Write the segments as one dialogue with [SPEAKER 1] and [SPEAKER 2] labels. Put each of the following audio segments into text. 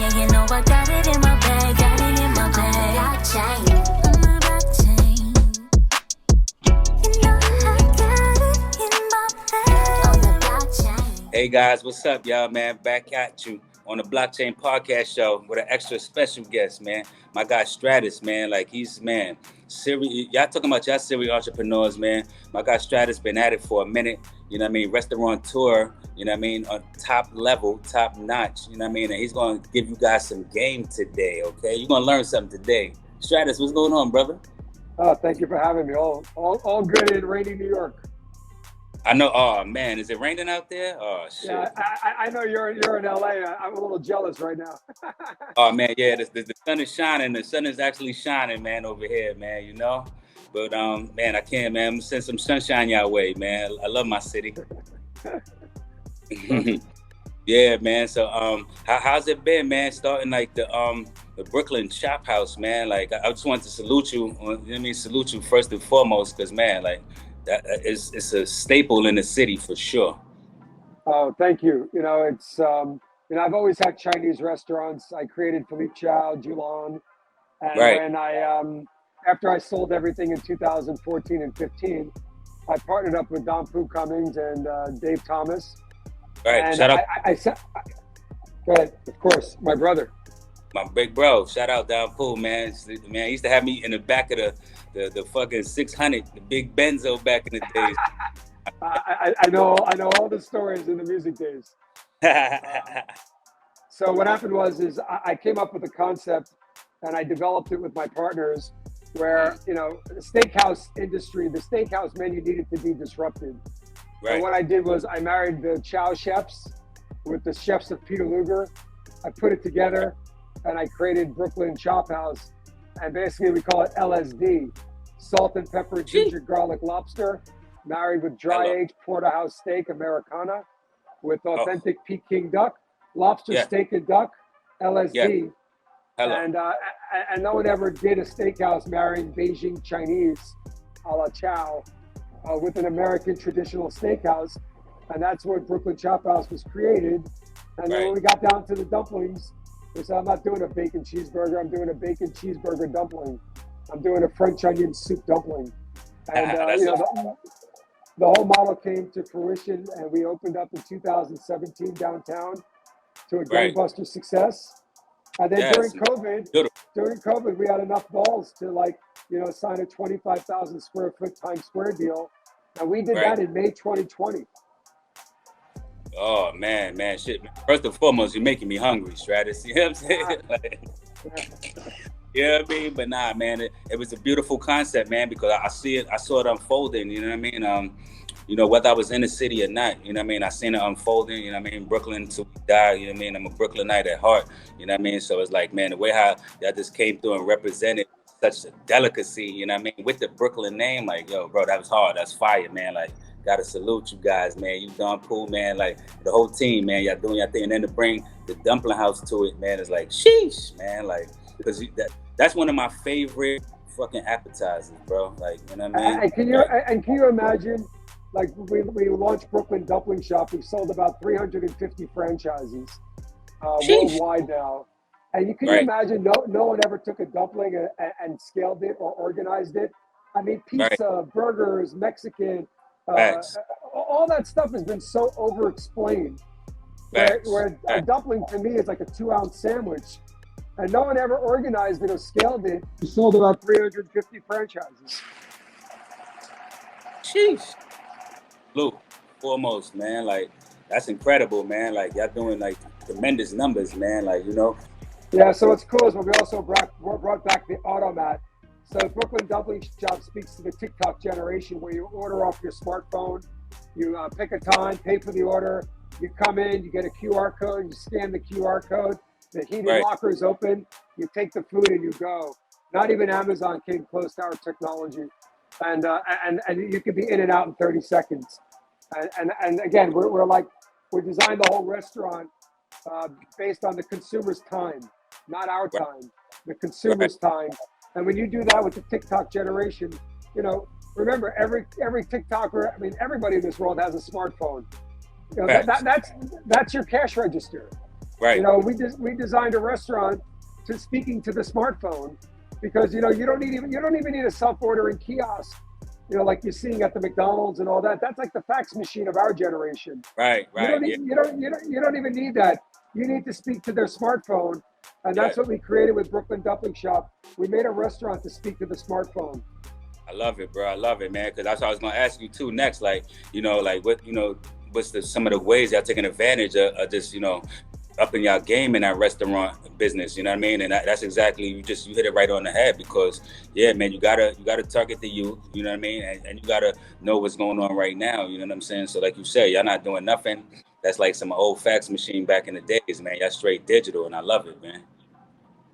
[SPEAKER 1] Yeah, you know I got it in my bag, got it in my bag. Blockchain, my blockchain. You know I got it in my bag on the blockchain.
[SPEAKER 2] Hey guys, what's up, y'all, man? Back at you on the Blockchain Podcast Show with an extra special guest, man. My guy Stratus, man. Like he's serious. Y'all talking about y'all serious entrepreneurs, man. My guy Stratus been at it for a minute. You know what I mean? Restaurateur. You know what I mean? On top level, top notch. You know what I mean? And he's gonna give you guys some game today. Okay, you're gonna learn something today. Stratus, what's going on, brother?
[SPEAKER 3] Oh, thank you for having me. All good in rainy New York.
[SPEAKER 2] I know. Oh man, is it raining out there? Oh shit.
[SPEAKER 3] Yeah, I know you're in LA. I'm a little jealous right now.
[SPEAKER 2] Oh man, yeah, the sun is shining. The sun is actually shining, man, over here, man. You know, but man, I can't, man. I'm gonna send some sunshine your way, man. I love my city. Yeah, man. So how's it been, man? Starting like the Brooklyn Chop House, man. Like I just wanted to salute you. Let me salute you first and foremost, because man, like. It's a staple in the city for sure.
[SPEAKER 3] Oh, thank you. You know, it's I've always had Chinese restaurants. I created Philippe Chow, Julon, and
[SPEAKER 2] right.
[SPEAKER 3] when I after I sold everything in 2014 and 15, I partnered up with Don Poo Cummings and Dave Thomas.
[SPEAKER 2] Right.
[SPEAKER 3] And
[SPEAKER 2] Shout out.
[SPEAKER 3] Go ahead. Of course, my brother.
[SPEAKER 2] My big bro. Shout out Don Poo, man. Man, he used to have me in the back of the fucking 600, the big Benzo back in the days.
[SPEAKER 3] I know all the stories in the music days. So what happened was I came up with a concept and I developed it with my partners where, you know, the steakhouse industry, the steakhouse menu needed to be disrupted.
[SPEAKER 2] Right.
[SPEAKER 3] And what I did was I married the Chow chefs with the chefs of Peter Luger. I put it together and I created Brooklyn Chop House. And basically we call it LSD, salt and pepper, ginger, garlic, lobster, married with dry-aged porterhouse steak, Americana, with authentic Peking duck, lobster, steak and duck, LSD.
[SPEAKER 2] Yeah.
[SPEAKER 3] And no one ever did a steakhouse marrying Beijing Chinese, a la Chow, with an American traditional steakhouse. And that's where Brooklyn Chop House was created. And then when we got down to the dumplings, we said, I'm not doing a bacon cheeseburger, I'm doing a bacon cheeseburger dumpling. I'm doing a French onion soup dumpling. And you know, the whole model came to fruition and we opened up in 2017 downtown to a gangbuster success. And then during COVID, we had enough balls to sign a 25,000 square foot Times Square deal. And we did that in May 2020.
[SPEAKER 2] Oh man, shit. First and foremost, you're making me hungry, Stratus. You know what I'm saying? You know what I mean? But nah, man, it was a beautiful concept, man, because I saw it unfolding, you know what I mean? You know, whether I was in the city or not, you know what I mean? I seen it unfolding, you know what I mean? Brooklyn till we die, you know what I mean? I'm a Brooklynite at heart, you know what I mean? So it's like, man, the way how that just came through and represented such a delicacy, you know what I mean? With the Brooklyn name, like, yo, bro, that was hard. That's fire, man. Like, gotta salute you guys, man. You done cool, man. Like, the whole team, man, y'all doing your thing. And then to bring the dumpling house to it, man, is like, sheesh, man. Like, because that's one of my favorite fucking appetizers, bro. Like, you know what I mean?
[SPEAKER 3] And can you imagine, like, we launched Brooklyn Dumpling Shop. We've sold about 350 franchises worldwide now. And you can imagine no one ever took a dumpling and scaled it or organized it. I mean, pizza, burgers, Mexican, all that stuff has been so over-explained. Where a dumpling to me is like a 2-ounce sandwich. And no one ever organized it or scaled it. We sold about 350 franchises.
[SPEAKER 2] Sheesh. Luke, foremost, man, like, that's incredible, man. Like, y'all doing, like, tremendous numbers, man. Like, you know.
[SPEAKER 3] Yeah, so what's cool is when we also brought back the automat. So Brooklyn Dumpling Shop speaks to the TikTok generation where you order off your smartphone, you pick a time, pay for the order, you come in, you get a QR code, you scan the QR code, the heated locker is open, you take the food and you go. Not even Amazon came close to our technology. And you could be in and out in 30 seconds. And again, we designed the whole restaurant based on the consumer's time, not our time, the consumer's time. And when you do that with the TikTok generation, you know, remember every TikToker, I mean, everybody in this world has a smartphone. You know, that's your cash register.
[SPEAKER 2] Right.
[SPEAKER 3] We designed a restaurant to speaking to the smartphone, because you don't even need a self-ordering kiosk, like you're seeing at the McDonald's and all that. That's like the fax machine of our generation.
[SPEAKER 2] Right.
[SPEAKER 3] You don't even need that. You need to speak to their smartphone, and that's what we created with Brooklyn Dumpling Shop. We made a restaurant to speak to the smartphone.
[SPEAKER 2] I love it, bro. I love it, man. Because that's what I was gonna ask you too next. Like, what's some of the ways y'all taking advantage of this, upping y'all game in that restaurant business, you know what I mean? And that's exactly, you hit it right on the head, because yeah, man, you gotta target the youth, you know what I mean? And you gotta know what's going on right now, you know what I'm saying? So like you said, y'all not doing nothing that's like some old fax machine back in the days, man. Y'all straight digital, and I love it, man.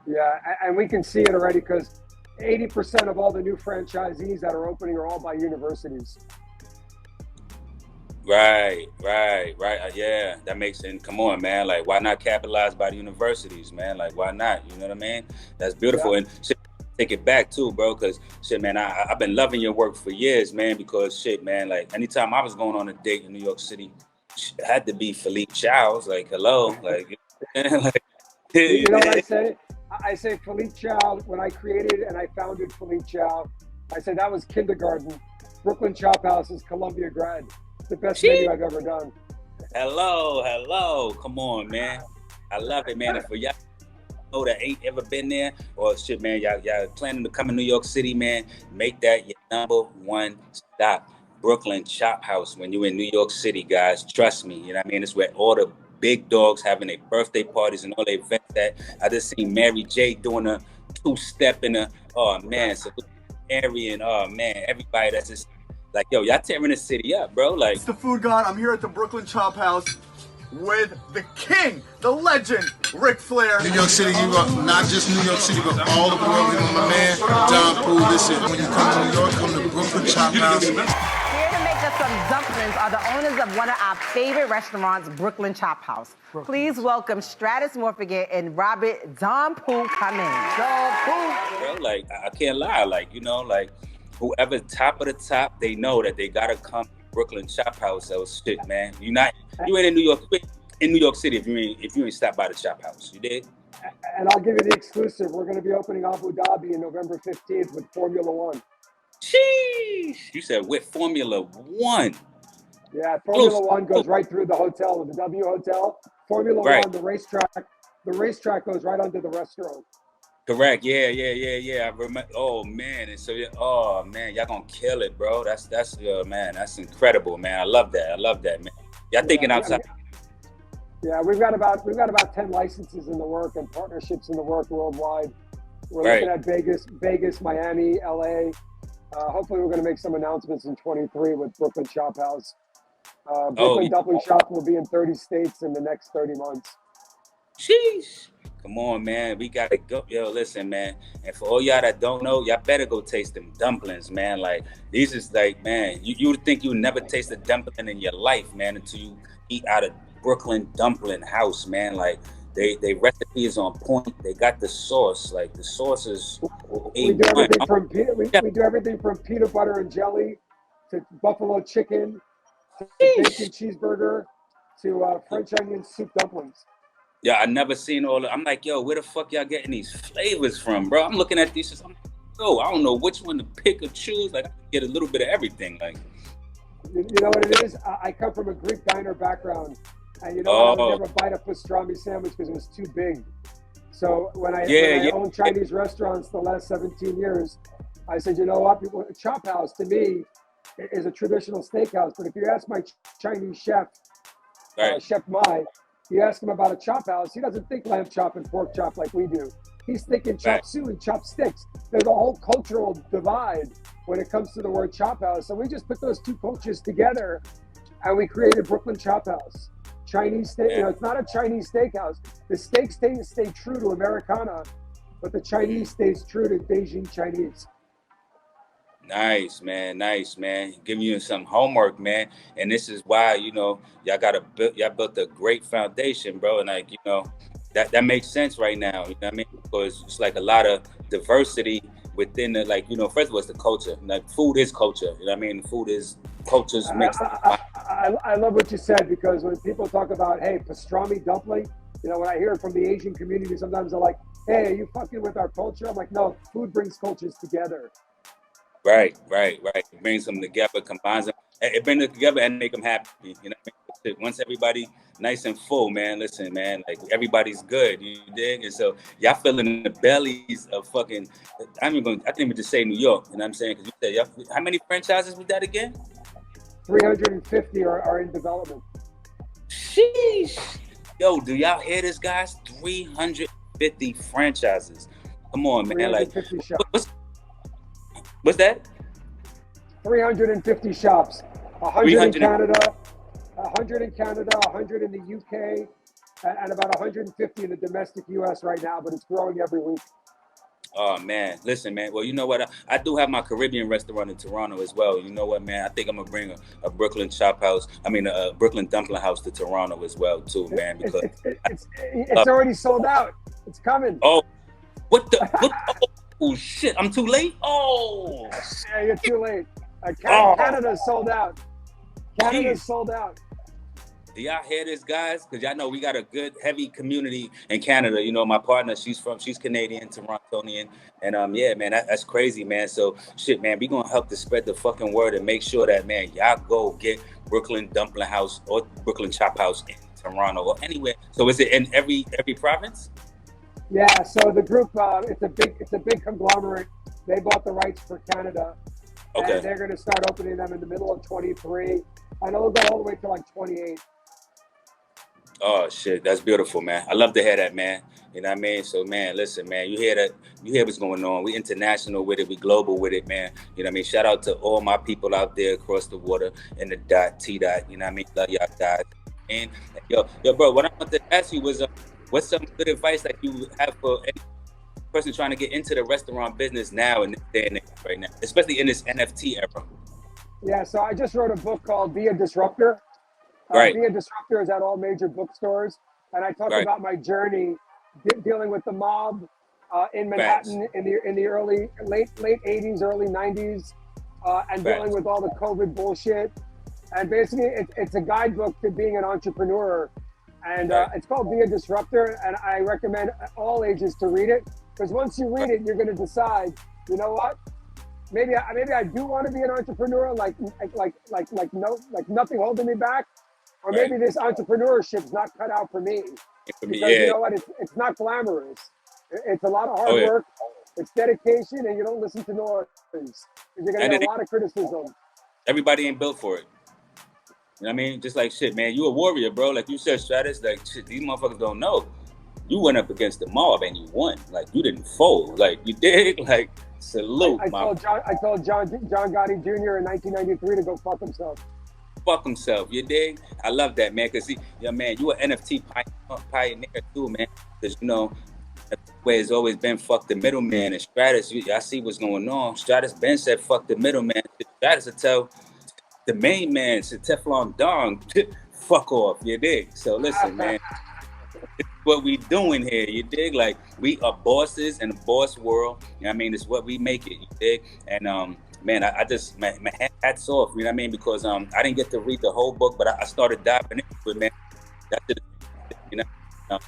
[SPEAKER 3] Yeah, and we can see it already, because 80% of all the new franchisees that are opening are all by universities.
[SPEAKER 2] Right. Yeah, that makes sense. Come on, man. Like, why not capitalize by the universities, man? Like, why not? You know what I mean? That's beautiful. Yeah. And shit, take it back too, bro. Because shit, man, I've been loving your work for years, man. Because shit, man, like anytime I was going on a date in New York City, it had to be Philippe Chow's. Like, hello, like, like
[SPEAKER 3] you know what I say? I say Philippe Chow. When I created and I founded Philippe Chow, I said that was kindergarten. Brooklyn Chop House is Columbia grad. The best menu I've ever done.
[SPEAKER 2] Hello. Come on, man. I love it, man. And for y'all that ain't ever been there, or shit, man, y'all planning to come to New York City, man, make that your number one stop. Brooklyn Chop House when you're in New York City, guys. Trust me. You know what I mean? It's where all the big dogs having their birthday parties and all their events that I just seen Mary J doing a 2-step in a, oh man, so Mary and oh man, everybody that's just like, yo, y'all tearing the city up, bro. Like,
[SPEAKER 4] it's the Food God. I'm here at the Brooklyn Chop House with the king, the legend, Ric Flair.
[SPEAKER 5] New York City, you got not just New York City, but all over the world. You know my man, Don Poole. Listen, when you come to New York, come to Brooklyn Chop House.
[SPEAKER 6] Here to make us some dumplings are the owners of one of our favorite restaurants, Brooklyn Chop House. Please welcome Stratus Morphigan and Robert Don Poole come in. Don Poole.
[SPEAKER 2] Bro, like, I can't lie. Like, like, whoever top of the top, they know that they gotta come to Brooklyn Chop House. That was shit, man. You ain't in New York. In New York City, if you ain't stopped by the Chop House, you did.
[SPEAKER 3] And I'll give you the exclusive. We're going to be opening Abu Dhabi in November 15th with Formula One.
[SPEAKER 2] Sheesh! You said with Formula One.
[SPEAKER 3] Yeah, Formula One goes right through the hotel, the W Hotel. Formula One, the racetrack goes right under the restaurant.
[SPEAKER 2] Correct. Yeah. I remember. Oh man, and so oh man, y'all gonna kill it, bro. That's man, that's incredible, man. I love that, man. Y'all thinking outside.
[SPEAKER 3] Yeah, we've got about 10 licenses in the work and partnerships in the work worldwide. We're looking at Vegas, Miami, LA. Hopefully, we're going to make some announcements in 23 with Brooklyn Chop House. Brooklyn Dumpling Shop will be in 30 states in the next 30 months.
[SPEAKER 2] Sheesh. Come on, man. We got to go. Yo, listen, man. And for all y'all that don't know, y'all better go taste them dumplings, man. Like, these is like, man, you would think you would never taste a dumpling in your life, man, until you eat out of Brooklyn Dumpling House, man. Like, they recipe is on point. They got the sauce. Like, the sauce is...
[SPEAKER 3] We do everything from peanut butter and jelly to buffalo chicken to bacon cheeseburger to French onion soup dumplings.
[SPEAKER 2] Yeah, I never seen all of. I'm like, yo, where the fuck y'all getting these flavors from, bro? I'm looking at these. I'm like, yo, I don't know which one to pick or choose. Like, I get a little bit of everything. Like,
[SPEAKER 3] you know what it is? I come from a Greek diner background, and I would never bite a pastrami sandwich because it was too big. So when I owned Chinese restaurants the last 17 years, I said, you know what? Chop House to me is a traditional steakhouse. But if you ask my Chinese chef, Chef Mai, you ask him about a chop house, he doesn't think lamb chop and pork chop like we do. He's thinking chop suey, chop sticks. There's a whole cultural divide when it comes to the word chop house. So we just put those two cultures together and we created Brooklyn Chop House. Chinese steak, it's not a Chinese steakhouse. The steaks stay true to Americana, but the Chinese stays true to Beijing Chinese.
[SPEAKER 2] Nice, man. Giving you some homework, man. And this is why, y'all built a great foundation, bro. And like, that makes sense right now. You know what I mean? Because it's like a lot of diversity within the, like, first of all, it's the culture. Like, food is culture. You know what I mean? Food is cultures mixed.
[SPEAKER 3] I love what you said, because when people talk about, hey, pastrami dumpling, You know, when I hear it from the Asian community, sometimes they're like, hey, are you fucking with our culture? I'm like, no, food brings cultures together.
[SPEAKER 2] Right. It brings them together, combines them. It brings them together and make them happy. You know what I mean? Once everybody nice and full, man, listen, man, like everybody's good, you dig? And so y'all filling the bellies of fucking, I didn't even just say New York, you know what I'm saying? Because you said, how many franchises was that again?
[SPEAKER 3] 350 are in development.
[SPEAKER 2] Sheesh. Yo, do y'all hear this, guys? 350 franchises. Come on, man. Like,
[SPEAKER 3] 350 shops.
[SPEAKER 2] What's that?
[SPEAKER 3] 350 shops. 100 in Canada, 100 in Canada, 100 in the UK, and about 150 in the domestic US right now, but it's growing every week.
[SPEAKER 2] Oh, man. Listen, man. Well, you know what? I do have my Caribbean restaurant in Toronto as well. You know what, man? I think I'm going to bring a Brooklyn chop house. a Brooklyn dumpling house to Toronto as well, too, man. Because
[SPEAKER 3] it's already sold out. It's coming.
[SPEAKER 2] Oh, what? Oh, shit. I'm too late? Oh.
[SPEAKER 3] Yeah, you're too late. Canada's sold out. Canada's sold out.
[SPEAKER 2] Do y'all hear this, guys? Because y'all know we got a good, heavy community in Canada. You know, my partner, she's Canadian, Torontonian. And yeah, man, that's crazy, man. So, shit, man, we gonna help to spread the fucking word and make sure that, man, y'all go get Brooklyn Dumpling House or Brooklyn Chop House in Toronto or anywhere. So is it in every province?
[SPEAKER 3] Yeah, so the group, it's a big conglomerate. They bought the rights for Canada.
[SPEAKER 2] Okay.
[SPEAKER 3] And they're gonna start opening them in the middle of 23. And it'll go all the way to like 28.
[SPEAKER 2] Oh shit, that's beautiful, man. I love to hear that, man. You know what I mean? So, man, listen, man, you hear what's going on. We international with it, we global with it, man. You know what I mean? Shout out to all my people out there across the water in the T-Dot. You know what I mean? Love y'all guys. And yo, bro, what I want to ask you was, what's some good advice that you have for any person trying to get into the restaurant business now in this day and age right now, especially in this NFT era?
[SPEAKER 3] Yeah, so I just wrote a book called Be a Disruptor.
[SPEAKER 2] Right.
[SPEAKER 3] Be a Disruptor is at all major bookstores. And I talk about my journey dealing with the mob in Manhattan in the late 80s, early 90s, and dealing with all the COVID bullshit. And basically, it's a guidebook to being an entrepreneur. And it's called Be a Disruptor. And I recommend all ages to read it. Because once you read it, you're going to decide, you know what? Maybe I do want to be an entrepreneur, like nothing holding me back. Or maybe this entrepreneurship's not cut out for me. Because you know what? It's not glamorous. It's a lot of hard work. It's dedication, and you don't listen to noise. You're going to get a lot of criticism.
[SPEAKER 2] Everybody ain't built for it. You know what I mean? Just like shit, man. You a warrior, bro. Like you said, Stratus, like shit, these motherfuckers don't know. You went up against the mob and you won. Like you didn't fold. Like you did. Like salute. I
[SPEAKER 3] told John Gotti Jr. in 1993 to go fuck himself.
[SPEAKER 2] Fuck himself, you dig? I love that, man. Cause man, you an NFT pioneer too, man. Cause you know, where it's always been fuck the middleman. And Stratus, I see what's going on. Stratus Ben said fuck the middleman. Stratus will tell the main man, Teflon Don, fuck off, you dig? So listen, man. It's what we doing here, you dig? Like we are bosses in the boss world. You know what I mean? It's what we make it, you dig? And man, I just my hats off, you know what I mean? Because I didn't get to read the whole book, but I started diving into it, man. That's it, you know.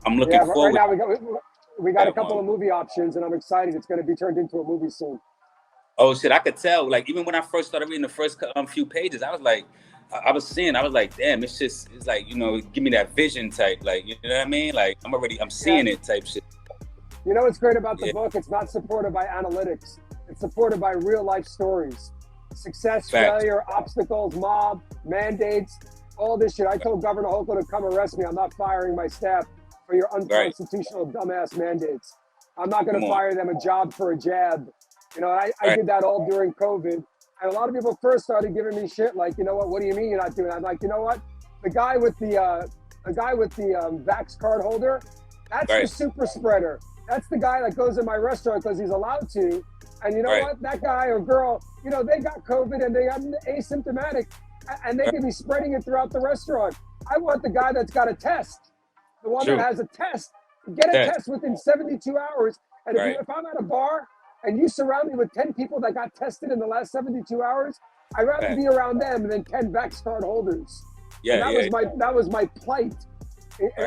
[SPEAKER 2] I'm looking forward.
[SPEAKER 3] Right now we got a couple of movie options, and I'm excited. It's going to be turned into a movie soon.
[SPEAKER 2] Oh shit, I could tell. Like even when I first started reading the first few pages, I was like, damn, it's like, you know, give me that vision type, like, you know what I mean? Like I'm seeing it type shit.
[SPEAKER 3] You know what's great about the book? It's not supported by analytics. It's supported by real life stories. Success, failure, obstacles, mob, mandates, all this shit. I told Governor Hochul to come arrest me. I'm not firing my staff for your unconstitutional dumbass mandates. I'm not going to fire them a job for a jab. You know, I did that all during COVID. And a lot of people first started giving me shit like, you know what do you mean you're not doing it? I'm like, you know what? The guy with the Vax card holder, that's the super spreader. That's the guy that goes in my restaurant because he's allowed to. And you know what? That guy or girl, you know, they got COVID and they got asymptomatic and they can be spreading it throughout the restaurant. I want the guy that's got a test, the one that has a test. Get a test within 72 hours. And if I'm at a bar and you surround me with 10 people that got tested in the last 72 hours, I'd rather be around them than 10 Vax card holders. That was my plight.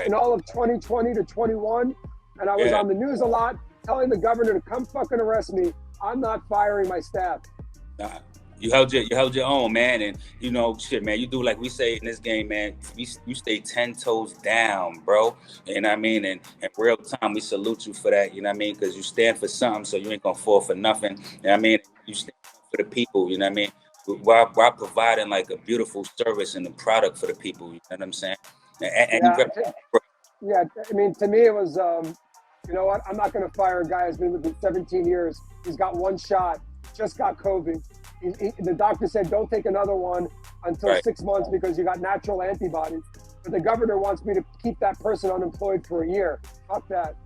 [SPEAKER 3] in all of 2020 to 21, and I was on the news a lot telling the governor to come fucking arrest me. I'm not firing my staff.
[SPEAKER 2] Nah. You held your own, man, and you know, shit, man. You do like we say in this game, man. You stay 10 toes down, bro. You know what I mean? And in real time, we salute you for that. You know what I mean? Because you stand for something, so you ain't gonna fall for nothing. You know what I mean? You stand for the people. You know what I mean? While providing like a beautiful service and a product for the people. You know what I'm saying? And
[SPEAKER 3] yeah, I mean, to me, it was, you know what? I'm not gonna fire a guy who's been with me 17 years. He's got one shot, just got COVID. The doctor said, don't take another one until 6 months because you got natural antibodies. But the governor wants me to keep that person unemployed for a year. Fuck that.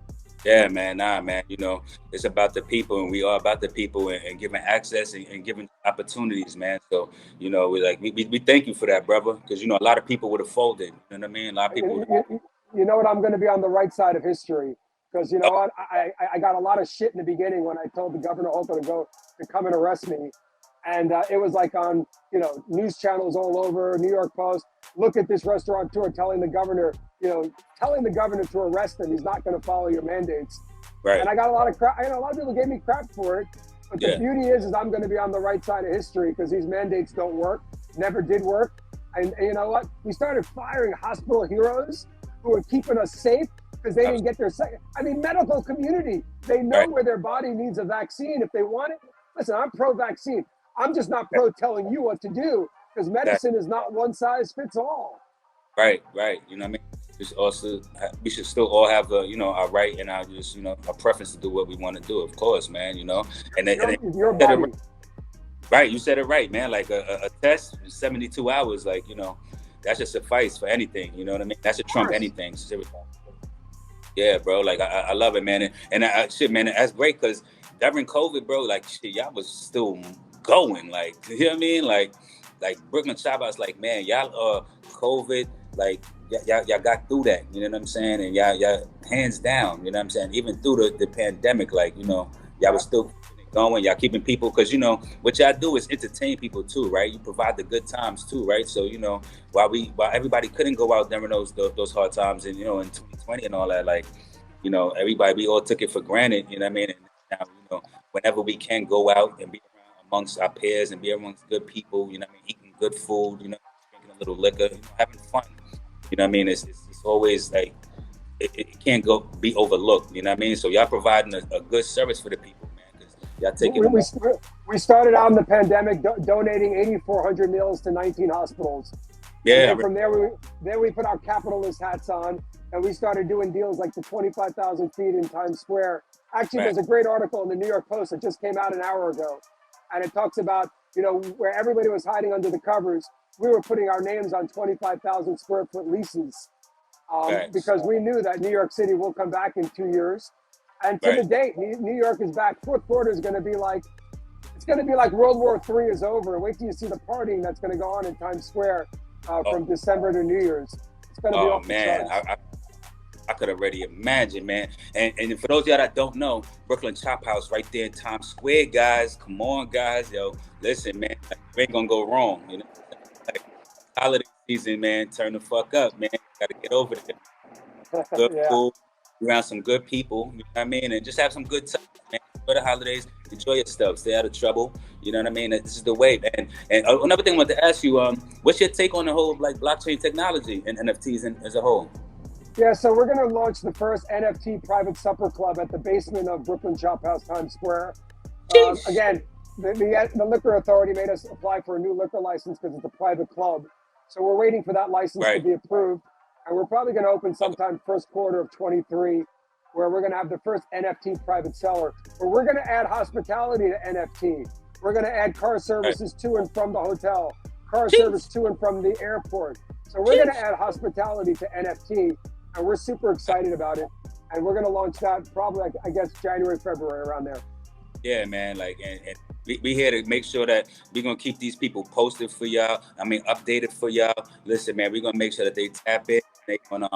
[SPEAKER 2] Yeah, man. Nah, man. You know, it's about the people, and we are about the people, and giving access and giving opportunities, man. So, you know, we thank you for that, brother, because, you know, a lot of people would have folded. You know what I mean? A lot of people.
[SPEAKER 3] You know what? I'm going to be on the right side of history because, you know what? I got a lot of shit in the beginning when I told the governor Hochul to come and arrest me. And it was like on, you know, news channels all over, New York Post, look at this restaurateur telling the governor to arrest him. He's not going to follow your mandates. Right. And I got a lot of crap. You know, a lot of people gave me crap for it. But the beauty is I'm going to be on the right side of history because these mandates don't work, never did work. And you know what? We started firing hospital heroes who were keeping us safe because they didn't get their second. I mean, medical community, they know where their body needs a vaccine if they want it. Listen, I'm pro-vaccine. I'm just not pro telling you what to do because medicine is not one size fits all. Right.
[SPEAKER 2] You know what I mean? We should still all have our right and our our preference to do what we want to do, of course, man. You know, and
[SPEAKER 3] your body.
[SPEAKER 2] Right, you said it right, man. Like a test, 72 hours, like that should suffice for anything. You know what I mean? That should trump anything. Yeah, bro. Like I love it, man. And shit, man, that's great because during COVID, bro, like shit, y'all was still going, like, you know what I mean? Like Brooklyn Chop House, like, man, y'all COVID, like y'all got through that, you know what I'm saying? And y'all hands down, you know what I'm saying? Even through the pandemic, like, y'all was still going, y'all keeping people, because what y'all do is entertain people too, right? You provide the good times too, right? So while everybody couldn't go out during those hard times, and in 2020 and all that, like, everybody, we all took it for granted, you know what I mean? And now, whenever we can go out and be amongst our peers and be amongst good people, you know what I mean, eating good food, drinking a little liquor, having fun, you know what I mean? It's always like it can't be overlooked, you know what I mean? So y'all providing a good service for the people, man, because y'all taking.
[SPEAKER 3] We started out in the pandemic donating 8,400 meals to 19 hospitals.
[SPEAKER 2] Yeah.
[SPEAKER 3] And from there we put our capitalist hats on and we started doing deals like the 25,000 feet in Times Square. Actually, There's a great article in the New York Post that just came out an hour ago. And it talks about, where everybody was hiding under the covers, we were putting our names on 25,000 square foot leases because we knew that New York City will come back in 2 years. And to the date, New York is back. Fourth quarter is going to be like, it's going to be like World War III is over. Wait till you see the partying that's going to go on in Times Square from December to New Year's. It's going to be off the charts.
[SPEAKER 2] I could already imagine, man. And for those of y'all that don't know, Brooklyn Chop House right there in Times Square, guys. Come on, guys. Yo, listen, man. You ain't gonna go wrong. Like, holiday season, man. Turn the fuck up, man. Gotta get over there. Good food, around some good people. You know what I mean? And just have some good time, man. Enjoy the holidays. Enjoy your stuff. Stay out of trouble. You know what I mean? This is the way, man. And another thing I wanted to ask you, what's your take on the whole blockchain technology and NFTs as a whole?
[SPEAKER 3] Yeah, so we're going to launch the first NFT private supper club at the basement of Brooklyn Chop House, Times Square. Again, the liquor authority made us apply for a new liquor license because it's a private club. So we're waiting for that license to be approved. And we're probably going to open sometime first quarter of 23, where we're going to have the first NFT private seller. But we're going to add hospitality to NFT. We're going to add car services to and from the hotel, car service to and from the airport. So we're going to add hospitality to NFT. And we're super excited about it. And we're going to launch that probably, I guess, January, February, around there.
[SPEAKER 2] Yeah, man. Like, and we here to make sure that we're going to keep these people posted for y'all. Updated for y'all. Listen, man, we're going to make sure that they tap in. We're going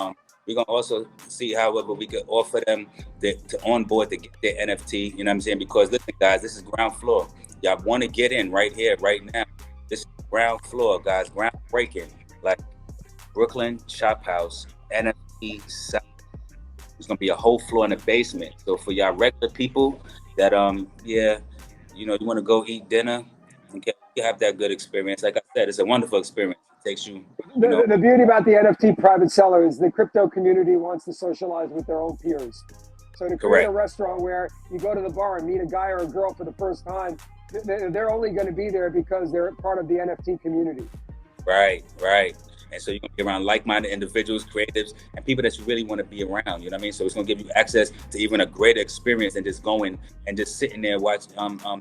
[SPEAKER 2] to also see however we can offer them to onboard to get their NFT. You know what I'm saying? Because listen, guys, this is ground floor. Y'all want to get in right here, right now. This is ground floor, guys. Groundbreaking. Like Brooklyn Chop House, NFT. South. There's gonna be a whole floor in the basement. So for y'all regular people that you want to go eat dinner, okay, you have that good experience. Like I said, it's a wonderful experience. It takes you,
[SPEAKER 3] The beauty about the NFT private seller is the crypto community wants to socialize with their own peers. So to create a restaurant where you go to the bar and meet a guy or a girl for the first time, they're only going to be there because they're part of the NFT community.
[SPEAKER 2] Right. And so you're going to be around like-minded individuals, creatives, and people that you really want to be around. You know what I mean? So it's going to give you access to even a greater experience than just going and just sitting there watching,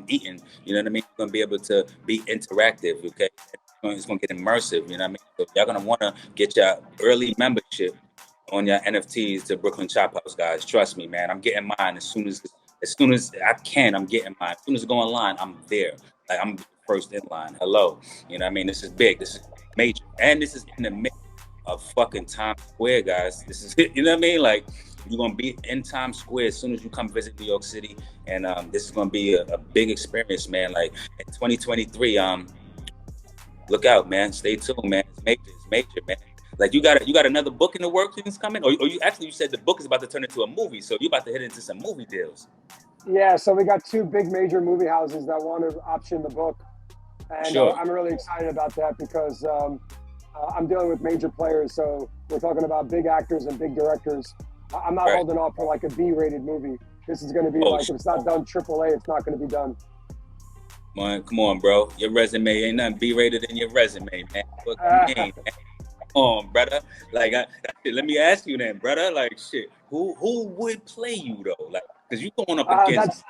[SPEAKER 2] eating. You know what I mean? You're going to be able to be interactive, okay? It's going to get immersive, you know what I mean? So y'all going to want to get your early membership on your NFTs to Brooklyn Chop House, guys. Trust me, man. I'm getting mine as soon as I can. I'm getting mine. As soon as I go online, I'm there. Like, I'm first in line. Hello. You know what I mean? This is big. This is major. And this is in the middle of fucking Times Square, guys. This is, you know what I mean? Like, you're going to be in Times Square as soon as you come visit New York City. And this is going to be a big experience, man. Like, in 2023, look out, man. Stay tuned, man. It's major, man. Like, you got another book in the works that's coming? Or you said the book is about to turn into a movie. So you about to hit into some movie deals.
[SPEAKER 3] Yeah, so we got 2 big major movie houses that want to option the book. And I'm really excited about that because I'm dealing with major players. So we're talking about big actors and big directors. I'm not holding off for like a B-rated movie. This is going to be if it's not done AAA, it's not going to be done.
[SPEAKER 2] Come on, bro. Your resume ain't nothing B-rated in your resume, man. What you mean, man? Come on, brother. Like, let me ask you then, brother. Like, shit, who would play you though? Like, because you going up against.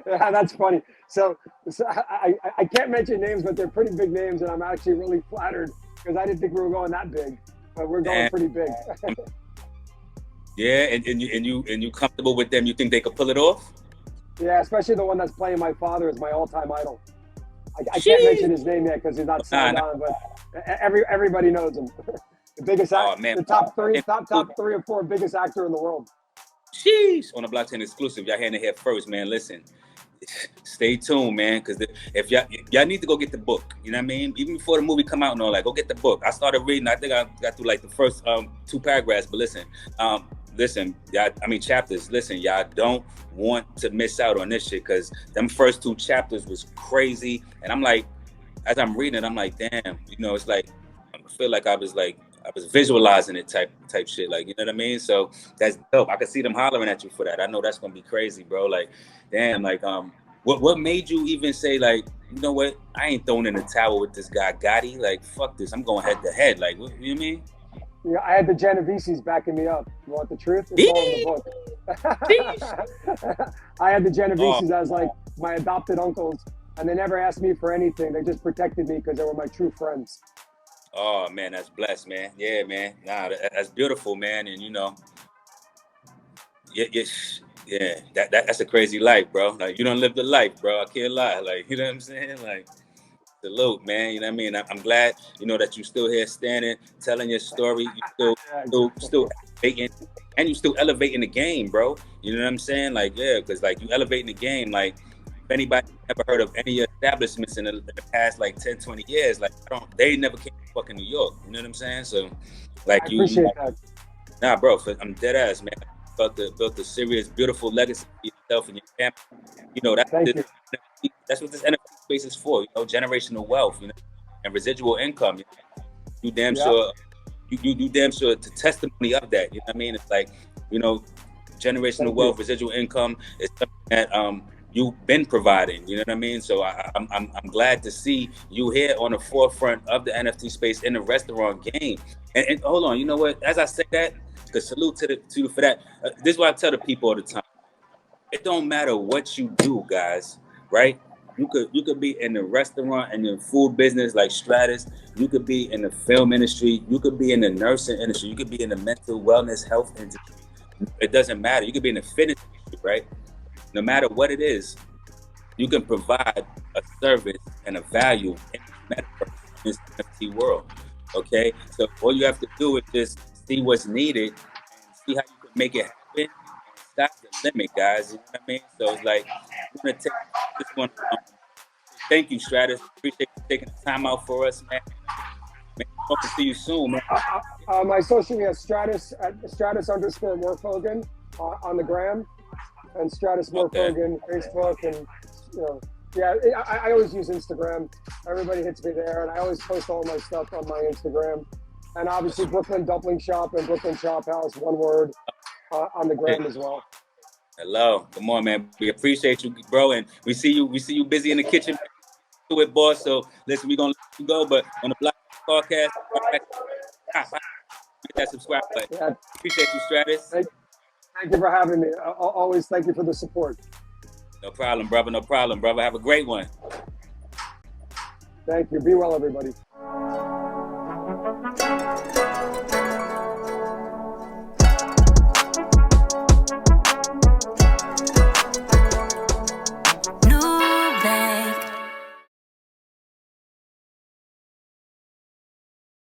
[SPEAKER 3] That's funny. So I can't mention names, but they're pretty big names, and I'm actually really flattered because I didn't think we were going that big, but we're going pretty big.
[SPEAKER 2] Yeah, and you comfortable with them? You think they could pull it off?
[SPEAKER 3] Yeah, especially the one that's playing my father is my all-time idol. I can't mention his name yet because he's not signed on, but everybody knows him. The biggest actor, the top 3 or 4 biggest actor in the world.
[SPEAKER 2] Sheesh. On the blockchain exclusive, y'all hearing it here first, man. Listen, stay tuned, man, because if y'all need to go get the book, you know what I mean? Even before the movie come out and all, like, go get the book. I started reading. I think I got through like the first 2 paragraphs, but listen, y'all, chapters. Listen, y'all don't want to miss out on this shit because them first 2 chapters was crazy. And I'm like, as I'm reading it, I'm like, damn, it's like, I feel like I was visualizing it type shit, like, you know what I mean? So that's dope. I can see them hollering at you for that. I know that's gonna be crazy, bro. Like, damn, like, what made you even say, like, you know what? I ain't throwing in the towel with this guy Gotti. Like, fuck this. I'm going head to head. Like, what you mean?
[SPEAKER 3] Yeah, I had the Genovese's backing me up. You want the truth? It's all in the book. I had the Genovese's as like my adopted uncles, and they never asked me for anything. They just protected me because they were my true friends.
[SPEAKER 2] Oh man, that's blessed, man. Yeah, man. Nah, that's beautiful, man. And that's a crazy life, bro. Like, you don't live the life, bro. I can't lie. Like, you know what I'm saying? Like, salute, man. You know what I mean? I'm glad, that you still here standing, telling your story. You still elevating, and you still elevating the game, bro. You know what I'm saying? Like, yeah, because like you elevating the game. Like, if anybody ever heard of any establishments in the past like 10, 20 years, like, they never came to fucking New York. You know what I'm saying? So, like,
[SPEAKER 3] I appreciate that.
[SPEAKER 2] Nah, bro, I'm dead ass, man. Built a serious, beautiful legacy for yourself and your family. That's what this NFT space is for. Generational wealth, and residual income. You damn sure. You damn sure it's a testimony of that. You know what I mean? It's like, generational wealth, residual income is something that you've been providing. You know what I mean? So I'm glad to see you here on the forefront of the NFT space in the restaurant game. And hold on, you know what? As I say that, because salute to you for that. This is what I tell the people all the time. It don't matter what you do, guys. Right? You could be in the restaurant and the food business like Stratus. You could be in the film industry. You could be in the nursing industry. You could be in the mental wellness health industry. It doesn't matter. You could be in the fitness industry, right? No matter what it is, you can provide a service and a value in the metaverse, in this NFT world. Okay? So all you have to do is just see what's needed and see how you can make it happen. That's the limit, guys. You know what I mean? So it's like, thank you, Stratus. Appreciate you taking the time out for us, man. Man, hope to see you soon, man.
[SPEAKER 3] My social media is Stratus_Morphogen on the gram, and Stratus Morphogen Facebook, and I always use Instagram. Everybody hits me there, and I always post all my stuff on my Instagram. And obviously Brooklyn Dumpling Shop and Brooklyn Chop House, one word, on the gram as well.
[SPEAKER 2] Hello, good morning, man. We appreciate you, bro, and we see you busy in the kitchen. Do it, boss. So listen, we're gonna let you go, but on the Block podcast, hit that subscribe button.
[SPEAKER 3] Yeah.
[SPEAKER 2] Appreciate you, Stratus.
[SPEAKER 3] Thank you for having me. Always thank you for the support.
[SPEAKER 2] No problem, brother. No problem, brother. Have a great one.
[SPEAKER 3] Thank you. Be well, everybody.